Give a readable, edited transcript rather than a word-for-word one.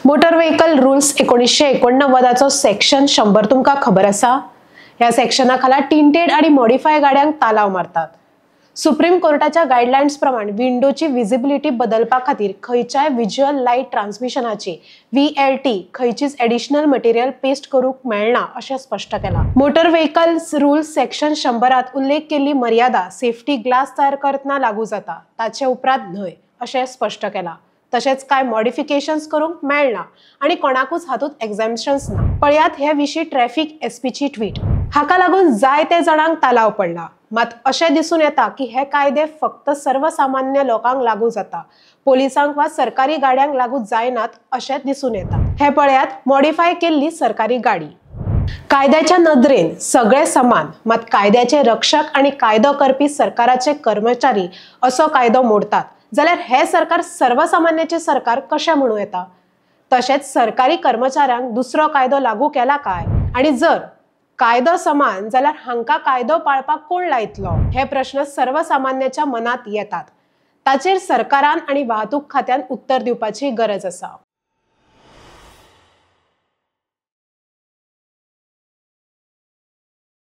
Motor vehicle rules 1989 section 100 तुमका खबर असा? या सेक्शना खाला टिंटेड आणि मॉडिफाय गाड्यांक तालाव मारतात। सुप्रीम कोर्टाच्या गाईडलाईन्स प्रमाण विंडोची विजिबिलिटी बदलपा खातीर खयच्याय व्हिज्युअल लाईट ट्रान्समिशनाची VLT खयचीच एडिशनल मटेरियल पेस्ट करूक मेळना अशें स्पष्ट केला। मोटर व्हेकल्स रूल्स सेक्शन 100 उल्लेख केल्ली मर्यादा सेफ्टी ग्लास तयार करतना लागू जाता, ताचे उपरांत न्हय अशें स्पष्ट केला। तसेच काय मॉडिफिकेशन्स करूंक मेळना आणि कोणाकूच हातूंत एक्झॅम्पशन्स ना। पळयात हे विशीं ट्रॅफिक SP ची ट्वीट। हाका लागून जायते जाणांक तालाव पडला, मात अशें दिसून येता की हे कायदे फक्त सर्वसामान्य लोकांक लागू जाता, पोलिसांक वा सरकारी गाड्यांक लागू जायनात अशें दिसून येता। हे पळयात मॉडिफाय केल्ली सरकारी गाडी। कायद्याच्या नदरेन सगळे समान, मात कायद्याचे रक्षक आणि कायदो करपी सरकाराचे कर्मचारी असो कायदो मोडतात जाल्यार हे सरकार सर्वसामान्याचे सरकार कशें म्हणू येता? तशेंच सरकारी कर्मचाऱ्यांक दुसरो कायदो लागू केला काय? आणि जर कायदो समान जाल्यार हांकां कायदो पाळपाक कोण लायतलो? हे प्रश्न सर्वसामान्याच्या मनात येतात। ताचेर सरकारान आणि वाहतूक खात्यान उत्तर दिवपाची गरज आसा।